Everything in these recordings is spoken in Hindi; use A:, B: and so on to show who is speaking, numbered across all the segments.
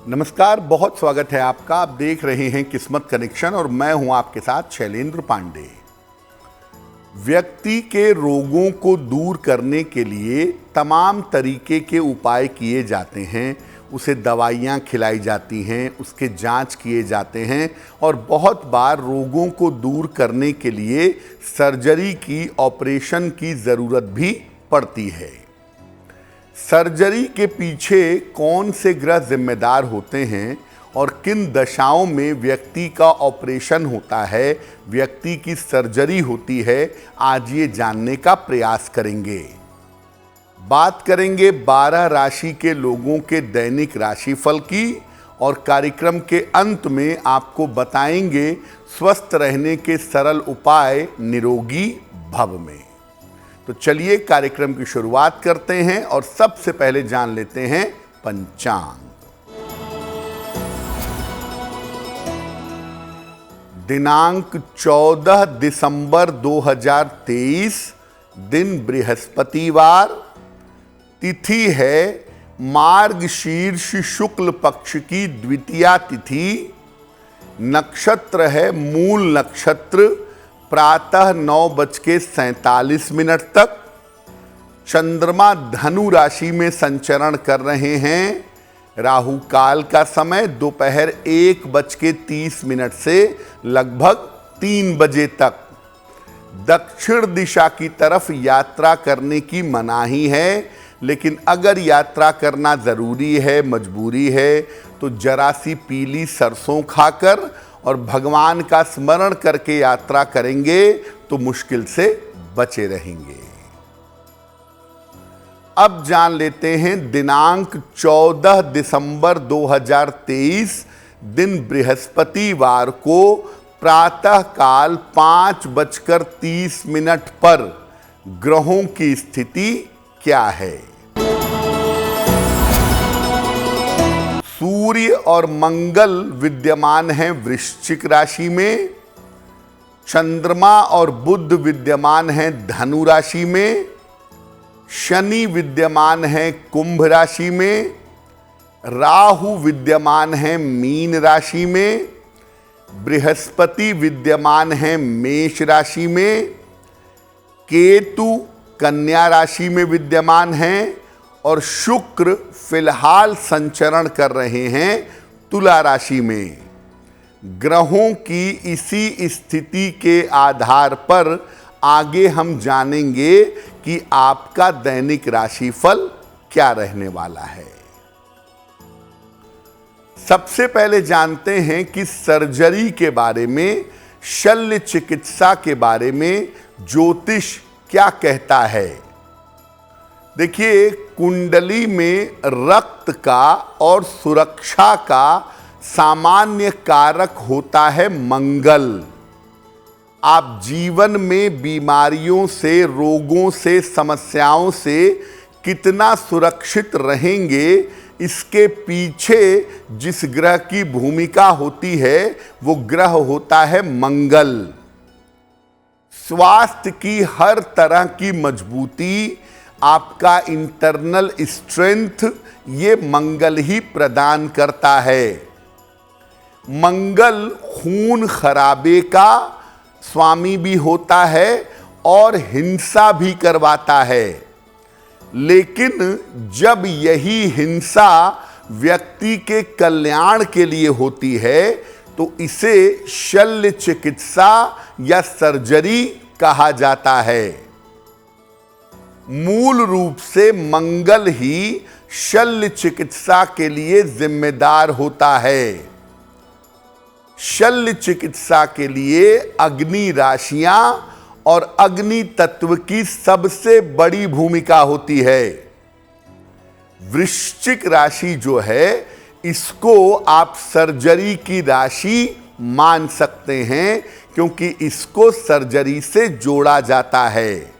A: नमस्कार, बहुत स्वागत है आपका। आप देख रहे हैं किस्मत कनेक्शन और मैं हूं आपके साथ शैलेंद्र पांडे। व्यक्ति के रोगों को दूर करने के लिए तमाम तरीके के उपाय किए जाते हैं। उसे दवाइयाँ खिलाई जाती हैं, उसके जांच किए जाते हैं और बहुत बार रोगों को दूर करने के लिए सर्जरी की, ऑपरेशन की ज़रूरत भी पड़ती है। सर्जरी के पीछे कौन से ग्रह जिम्मेदार होते हैं और किन दशाओं में व्यक्ति का ऑपरेशन होता है, व्यक्ति की सर्जरी होती है, आज ये जानने का प्रयास करेंगे। बात करेंगे 12 राशि के लोगों के दैनिक राशिफल की और कार्यक्रम के अंत में आपको बताएंगे स्वस्थ रहने के सरल उपाय निरोगी भव में। तो चलिए कार्यक्रम की शुरुआत करते हैं और सबसे पहले जान लेते हैं पंचांग। दिनांक 14 दिसंबर 2023, दिन बृहस्पतिवार, तिथि है मार्गशीर्ष शुक्ल पक्ष की द्वितीया तिथि, नक्षत्र है मूल नक्षत्र, प्रातः 9:47 तक। चंद्रमा धनु राशि में संचरण कर रहे हैं। राहु काल का समय दोपहर 1:30 से लगभग 3 बजे तक। दक्षिण दिशा की तरफ यात्रा करने की मनाही है, लेकिन अगर यात्रा करना ज़रूरी है, मजबूरी है, तो जरा सी पीली सरसों खाकर और भगवान का स्मरण करके यात्रा करेंगे तो मुश्किल से बचे रहेंगे। अब जान लेते हैं दिनांक 14 दिसंबर 2023, दिन बृहस्पतिवार को प्रातः काल 5:30 पर ग्रहों की स्थिति क्या है। सूर्य और मंगल विद्यमान हैं वृश्चिक राशि में, चंद्रमा और बुध विद्यमान हैं धनु राशि में, शनि विद्यमान है कुंभ राशि में, राहु विद्यमान है मीन राशि में, बृहस्पति विद्यमान है मेष राशि में, केतु कन्या राशि में विद्यमान हैं और शुक्र फिलहाल संचरण कर रहे हैं तुला राशि में। ग्रहों की इसी स्थिति के आधार पर आगे हम जानेंगे कि आपका दैनिक राशिफल क्या रहने वाला है। सबसे पहले जानते हैं कि सर्जरी के बारे में, शल्य चिकित्सा के बारे में ज्योतिष क्या कहता है। देखिए, कुंडली में रक्त का और सुरक्षा का सामान्य कारक होता है मंगल। आप जीवन में बीमारियों से, रोगों से, समस्याओं से कितना सुरक्षित रहेंगे, इसके पीछे जिस ग्रह की भूमिका होती है वो ग्रह होता है मंगल। स्वास्थ्य की हर तरह की मजबूती, आपका इंटरनल स्ट्रेंथ, ये मंगल ही प्रदान करता है। मंगल खून खराबे का स्वामी भी होता है और हिंसा भी करवाता है, लेकिन जब यही हिंसा व्यक्ति के कल्याण के लिए होती है तो इसे शल्य चिकित्सा या सर्जरी कहा जाता है। मूल रूप से मंगल ही शल्य चिकित्सा के लिए जिम्मेदार होता है। शल्य चिकित्सा के लिए अग्नि राशियां और अग्नि तत्व की सबसे बड़ी भूमिका होती है। वृश्चिक राशि जो है, इसको आप सर्जरी की राशि मान सकते हैं क्योंकि इसको सर्जरी से जोड़ा जाता है।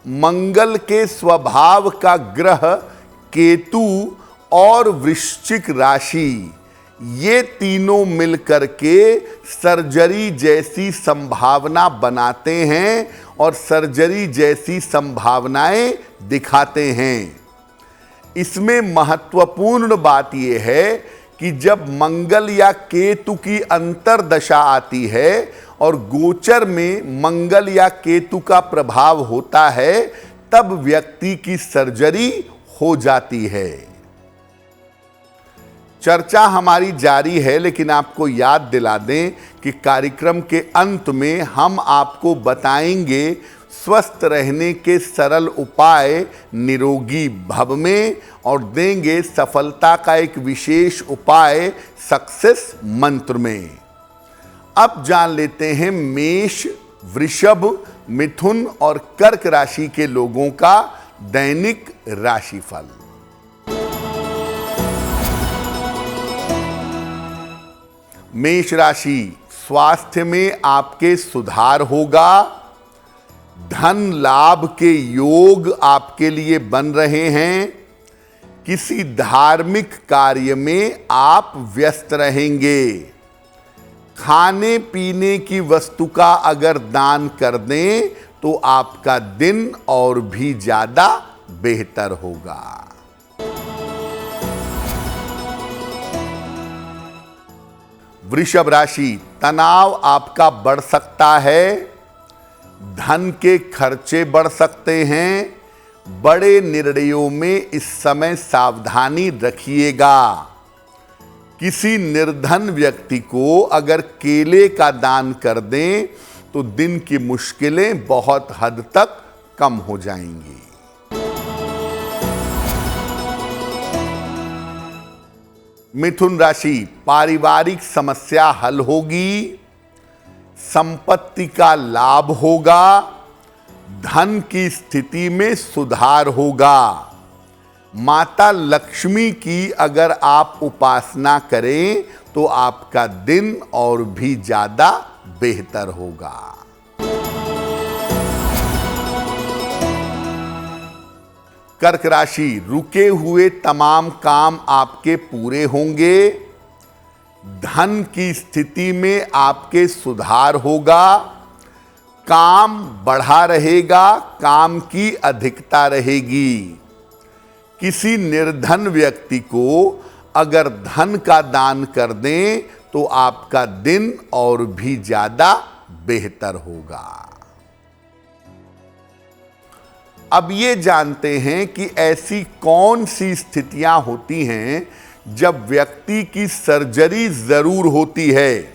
A: मंगल के स्वभाव का ग्रह केतु और वृश्चिक राशि, ये तीनों मिलकर के सर्जरी जैसी संभावना बनाते हैं और सर्जरी जैसी संभावनाएं दिखाते हैं। इसमें महत्वपूर्ण बात यह है कि जब मंगल या केतु की अंतर्दशा आती है और गोचर में मंगल या केतु का प्रभाव होता है, तब व्यक्ति की सर्जरी हो जाती है। चर्चा हमारी जारी है, लेकिन आपको याद दिला दें कि कार्यक्रम के अंत में हम आपको बताएंगे स्वस्थ रहने के सरल उपाय निरोगी भव में, और देंगे सफलता का एक विशेष उपाय सक्सेस मंत्र में। अब जान लेते हैं मेष, वृषभ, मिथुन और कर्क राशि के लोगों का दैनिक राशिफल। मेष राशि, स्वास्थ्य में आपके सुधार होगा। धन लाभ के योग आपके लिए बन रहे हैं। किसी धार्मिक कार्य में आप व्यस्त रहेंगे। खाने पीने की वस्तु का अगर दान कर दें तो आपका दिन और भी ज्यादा बेहतर होगा। वृषभ राशि, तनाव आपका बढ़ सकता है। धन के खर्चे बढ़ सकते हैं। बड़े निर्णयों में इस समय सावधानी रखिएगा। किसी निर्धन व्यक्ति को अगर केले का दान कर दें तो दिन की मुश्किलें बहुत हद तक कम हो जाएंगी। मिथुन राशि, पारिवारिक समस्या हल होगी। संपत्ति का लाभ होगा। धन की स्थिति में सुधार होगा। माता लक्ष्मी की अगर आप उपासना करें तो आपका दिन और भी ज्यादा बेहतर होगा। कर्क राशि, रुके हुए तमाम काम आपके पूरे होंगे। धन की स्थिति में आपके सुधार होगा। काम बढ़ा रहेगा। काम की अधिकता रहेगी। किसी निर्धन व्यक्ति को अगर धन का दान कर दें तो आपका दिन और भी ज्यादा बेहतर होगा। अब ये जानते हैं कि ऐसी कौन सी स्थितियां होती हैं जब व्यक्ति की सर्जरी जरूर होती है।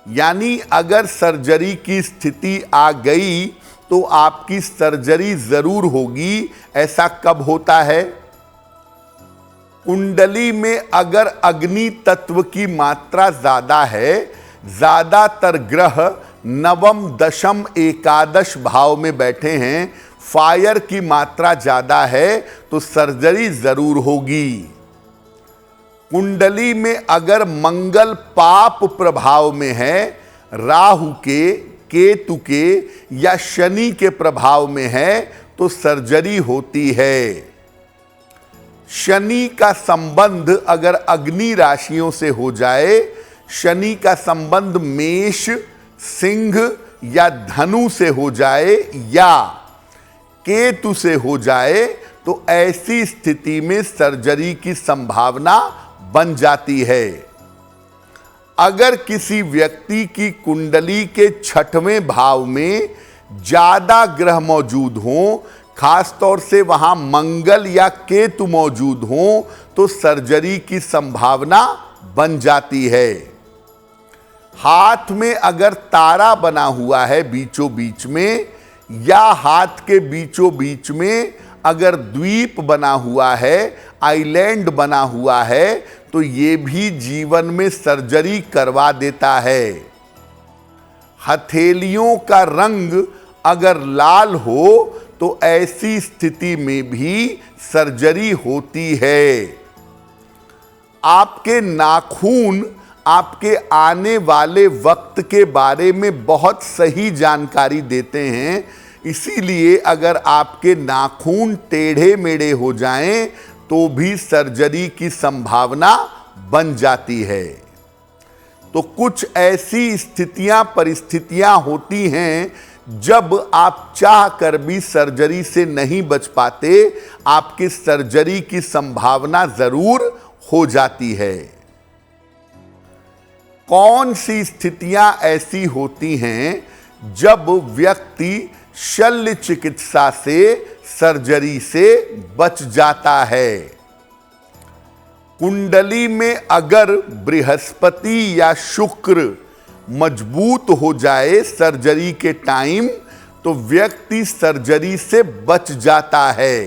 A: यानी अगर सर्जरी की स्थिति आ गई तो आपकी सर्जरी जरूर होगी। ऐसा कब होता है? कुंडली में अगर अग्नि तत्व की मात्रा ज्यादा है, ज्यादातर ग्रह नवम, दशम, एकादश भाव में बैठे हैं, फायर की मात्रा ज्यादा है, तो सर्जरी जरूर होगी। कुंडली में अगर मंगल पाप प्रभाव में है, राहु के, केतु के या शनि के प्रभाव में है, तो सर्जरी होती है। शनि का संबंध अगर अग्नि राशियों से हो जाए, शनि का संबंध मेष, सिंह या धनु से हो जाए या केतु से हो जाए, तो ऐसी स्थिति में सर्जरी की संभावना बन जाती है। अगर किसी व्यक्ति की कुंडली के छठवें भाव में ज्यादा ग्रह मौजूद हों, खासतौर से वहां मंगल या केतु मौजूद हों, तो सर्जरी की संभावना बन जाती है। हाथ में अगर तारा बना हुआ है बीचों बीच में, या हाथ के बीचों बीच में अगर द्वीप बना हुआ है, आइलैंड बना हुआ है, तो ये भी जीवन में सर्जरी करवा देता है। हथेलियों का रंग अगर लाल हो तो ऐसी स्थिति में भी सर्जरी होती है। आपके नाखून आपके आने वाले वक्त के बारे में बहुत सही जानकारी देते हैं। इसीलिए अगर आपके नाखून टेढ़े मेढ़े हो जाएं तो भी सर्जरी की संभावना बन जाती है। तो कुछ ऐसी स्थितियां, परिस्थितियां होती हैं जब आप चाह कर भी सर्जरी से नहीं बच पाते, आपकी सर्जरी की संभावना जरूर हो जाती है। कौन सी स्थितियां ऐसी होती हैं जब व्यक्ति शल्य चिकित्सा से, सर्जरी से बच जाता है? कुंडली में अगर बृहस्पति या शुक्र मजबूत हो जाए सर्जरी के टाइम, तो व्यक्ति सर्जरी से बच जाता है।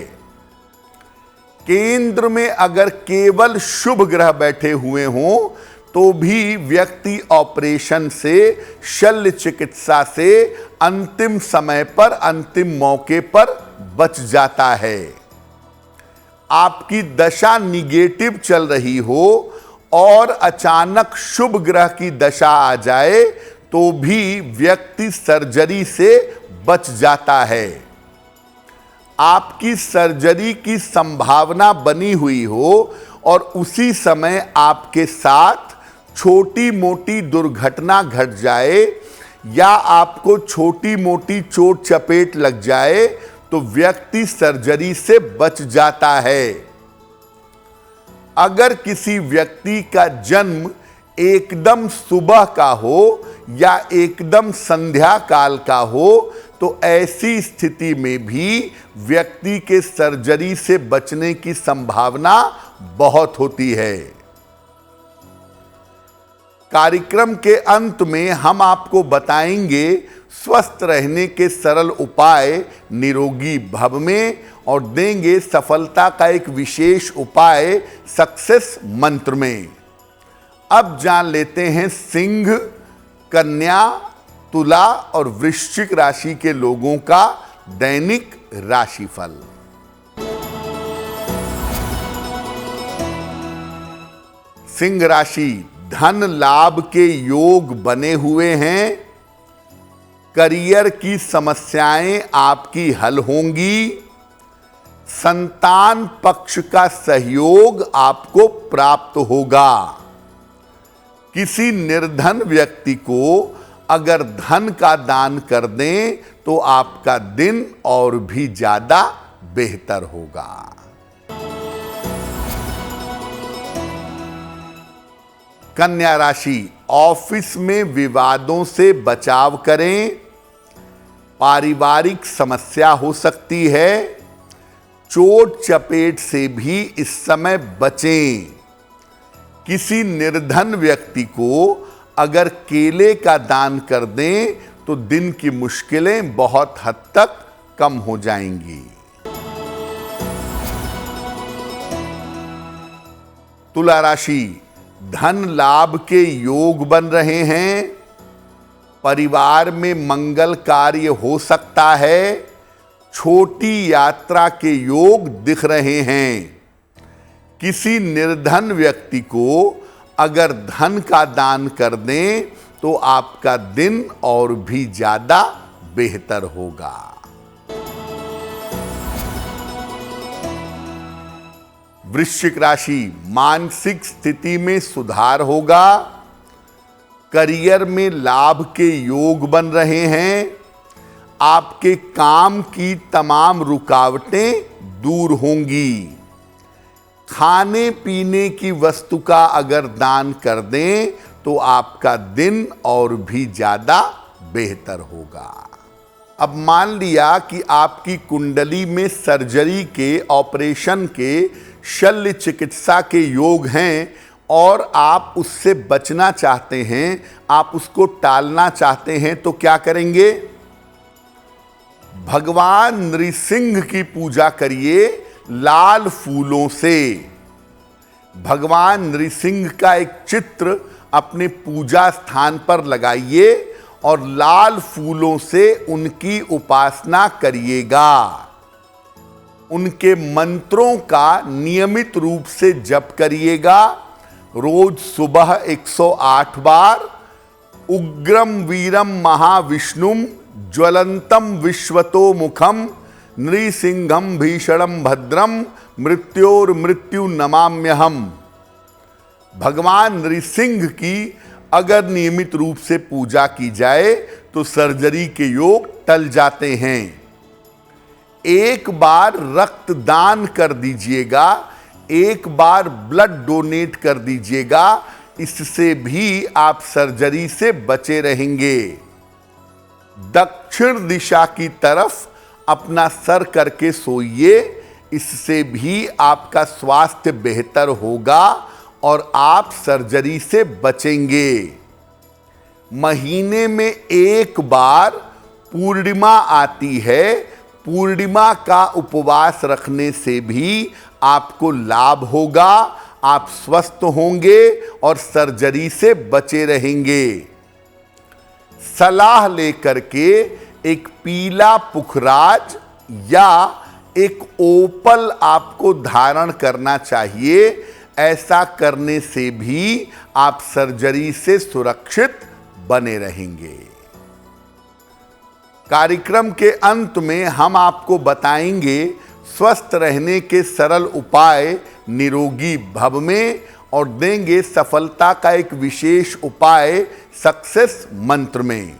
A: केंद्र में अगर केवल शुभ ग्रह बैठे हुए हों तो भी व्यक्ति ऑपरेशन से, शल्य चिकित्सा से अंतिम समय पर, अंतिम मौके पर बच जाता है। आपकी दशा निगेटिव चल रही हो और अचानक शुभ ग्रह की दशा आ जाए तो भी व्यक्ति सर्जरी से बच जाता है। आपकी सर्जरी की संभावना बनी हुई हो और उसी समय आपके साथ छोटी मोटी दुर्घटना घट जाए या आपको छोटी मोटी चोट चपेट लग जाए तो व्यक्ति सर्जरी से बच जाता है। अगर किसी व्यक्ति का जन्म एकदम सुबह का हो या एकदम संध्या काल का हो तो ऐसी स्थिति में भी व्यक्ति के सर्जरी से बचने की संभावना बहुत होती है। कार्यक्रम के अंत में हम आपको बताएंगे स्वस्थ रहने के सरल उपाय निरोगी भव में और देंगे सफलता का एक विशेष उपाय सक्सेस मंत्र में। अब जान लेते हैं सिंह, कन्या, तुला और वृश्चिक राशि के लोगों का दैनिक राशिफल। सिंह राशि, धन लाभ के योग बने हुए हैं। करियर की समस्याएं आपकी हल होंगी। संतान पक्ष का सहयोग आपको प्राप्त होगा। किसी निर्धन व्यक्ति को अगर धन का दान कर दें तो आपका दिन और भी ज्यादा बेहतर होगा। कन्या राशि, ऑफिस में विवादों से बचाव करें। पारिवारिक समस्या हो सकती है। चोट चपेट से भी इस समय बचें। किसी निर्धन व्यक्ति को अगर केले का दान कर दें तो दिन की मुश्किलें बहुत हद तक कम हो जाएंगी। तुला राशि, धन लाभ के योग बन रहे हैं। परिवार में मंगल कार्य हो सकता है। छोटी यात्रा के योग दिख रहे हैं। किसी निर्धन व्यक्ति को अगर धन का दान कर दें तो आपका दिन और भी ज्यादा बेहतर होगा। वृश्चिक राशि, मानसिक स्थिति में सुधार होगा। करियर में लाभ के योग बन रहे हैं। आपके काम की तमाम रुकावटें दूर होंगी। खाने पीने की वस्तु का अगर दान कर दें तो आपका दिन और भी ज्यादा बेहतर होगा। अब मान लिया कि आपकी कुंडली में सर्जरी के, ऑपरेशन के, शल्य चिकित्सा के योग हैं और आप उससे बचना चाहते हैं, आप उसको टालना चाहते हैं, तो क्या करेंगे? भगवान नृसिंह की पूजा करिए लाल फूलों से। भगवान नृसिंह का एक चित्र अपने पूजा स्थान पर लगाइए और लाल फूलों से उनकी उपासना करिएगा। उनके मंत्रों का नियमित रूप से जप करिएगा। रोज सुबह 108 बार उग्रम वीरम महाविष्णुम ज्वलंतम विश्वतो मुखम नृसिंहम भीषणम भद्रम मृत्योर मृत्यु नमाम्यहम। भगवान नृसिंह की अगर नियमित रूप से पूजा की जाए तो सर्जरी के योग टल जाते हैं। एक बार रक्तदान कर दीजिएगा, एक बार ब्लड डोनेट कर दीजिएगा, इससे भी आप सर्जरी से बचे रहेंगे। दक्षिण दिशा की तरफ अपना सर करके सोइए, इससे भी आपका स्वास्थ्य बेहतर होगा और आप सर्जरी से बचेंगे। महीने में एक बार पूर्णिमा आती है, पूर्णिमा का उपवास रखने से भी आपको लाभ होगा, आप स्वस्थ होंगे और सर्जरी से बचे रहेंगे। सलाह लेकर के एक पीला पुखराज या एक ओपल आपको धारण करना चाहिए। ऐसा करने से भी आप सर्जरी से सुरक्षित बने रहेंगे। कार्यक्रम के अंत में हम आपको बताएंगे स्वस्थ रहने के सरल उपाय निरोगी भव में, और देंगे सफलता का एक विशेष उपाय सक्सेस मंत्र में।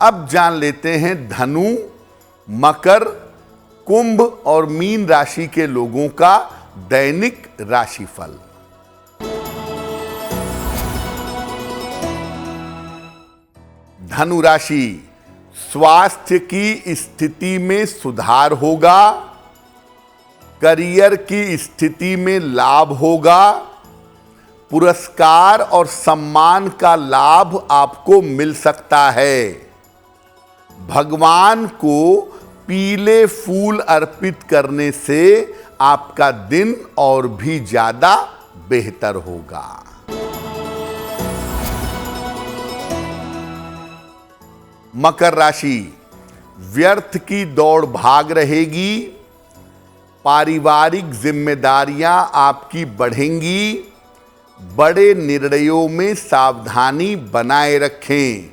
A: अब जान लेते हैं धनु, मकर, कुंभ और मीन राशि के लोगों का दैनिक राशिफल। धनु राशि, स्वास्थ्य की स्थिति में सुधार होगा, करियर की स्थिति में लाभ होगा, पुरस्कार और सम्मान का लाभ आपको मिल सकता है। भगवान को पीले फूल अर्पित करने से आपका दिन और भी ज्यादा बेहतर होगा। मकर राशि, व्यर्थ की दौड़ भाग रहेगी, पारिवारिक जिम्मेदारियां आपकी बढ़ेंगी, बड़े निर्णयों में सावधानी बनाए रखें।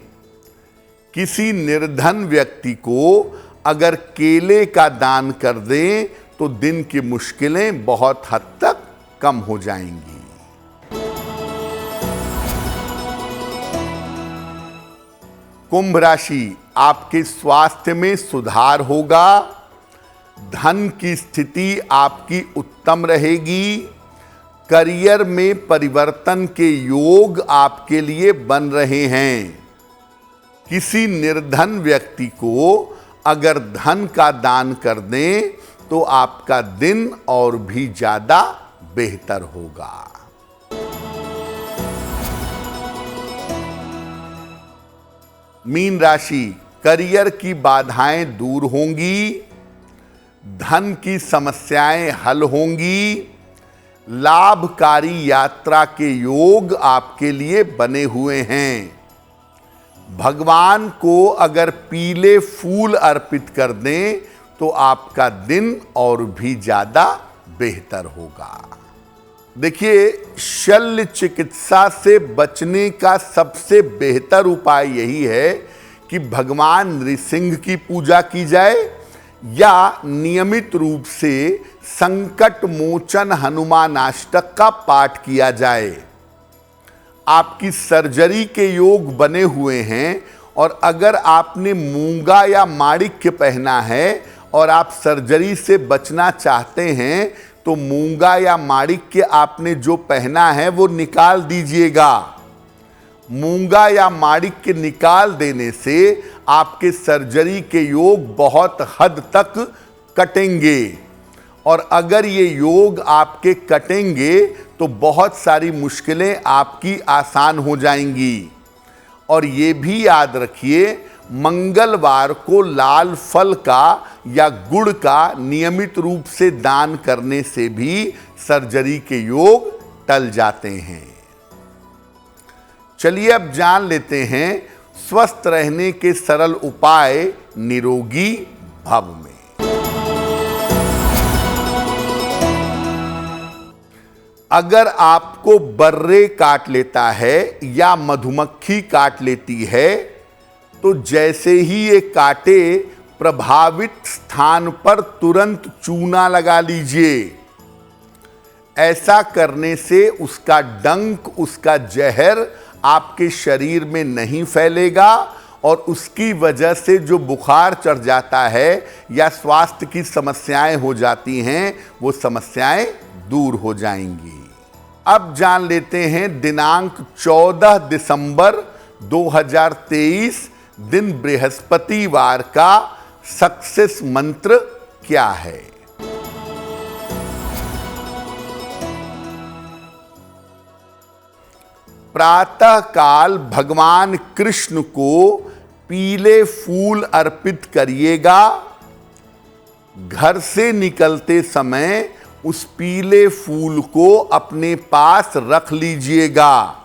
A: किसी निर्धन व्यक्ति को अगर केले का दान कर दें तो दिन की मुश्किलें बहुत हद तक कम हो जाएंगी। कुंभ राशि, आपके स्वास्थ्य में सुधार होगा, धन की स्थिति आपकी उत्तम रहेगी, करियर में परिवर्तन के योग आपके लिए बन रहे हैं। किसी निर्धन व्यक्ति को अगर धन का दान कर दें तो आपका दिन और भी ज्यादा बेहतर होगा। मीन राशि, करियर की बाधाएं दूर होंगी, धन की समस्याएं हल होंगी, लाभकारी यात्रा के योग आपके लिए बने हुए हैं। भगवान को अगर पीले फूल अर्पित कर दें तो आपका दिन और भी ज्यादा बेहतर होगा। देखिए, शल्य चिकित्सा से बचने का सबसे बेहतर उपाय यही है कि भगवान नृसिंह की पूजा की जाए या नियमित रूप से संकट मोचन हनुमानाष्टक का पाठ किया जाए। आपकी सर्जरी के योग बने हुए हैं और अगर आपने मूंगा या माणिक्य पहना है और आप सर्जरी से बचना चाहते हैं तो मूंगा या माणिक्य आपने जो पहना है वो निकाल दीजिएगा। मूंगा या माणिक्य निकाल देने से आपके सर्जरी के योग बहुत हद तक कटेंगे, और अगर ये योग आपके कटेंगे तो बहुत सारी मुश्किलें आपकी आसान हो जाएंगी। और ये भी याद रखिए, मंगलवार को लाल फल का या गुड़ का नियमित रूप से दान करने से भी सर्जरी के योग टल जाते हैं। चलिए अब जान लेते हैं स्वस्थ रहने के सरल उपाय निरोगी भव में। अगर आपको बर्रे काट लेता है या मधुमक्खी काट लेती है तो जैसे ही ये काटे प्रभावित स्थान पर तुरंत चूना लगा लीजिए। ऐसा करने से उसका डंक, उसका जहर आपके शरीर में नहीं फैलेगा और उसकी वजह से जो बुखार चढ़ जाता है या स्वास्थ्य की समस्याएं हो जाती हैं, वो समस्याएं दूर हो जाएंगी। अब जान लेते हैं दिनांक 14 दिसंबर 2023 दिन बृहस्पतिवार का सक्सेस मंत्र क्या है। प्रातः काल भगवान कृष्ण को पीले फूल अर्पित करिएगा। घर से निकलते समय उस पीले फूल को अपने पास रख लीजिएगा।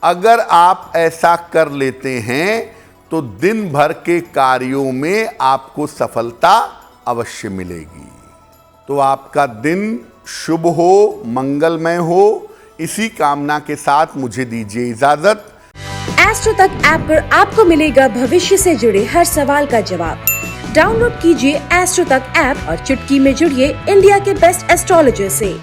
A: अगर आप ऐसा कर लेते हैं तो दिन भर के कार्यों में आपको सफलता अवश्य मिलेगी। तो आपका दिन शुभ हो, मंगलमय हो, इसी कामना के साथ मुझे दीजिए इजाजत।
B: एस्ट्रो तक ऐप पर आपको मिलेगा भविष्य से जुड़े हर सवाल का जवाब। डाउनलोड कीजिए एस्ट्रो तक ऐप और चुटकी में जुड़िए इंडिया के बेस्ट एस्ट्रोलॉजर से।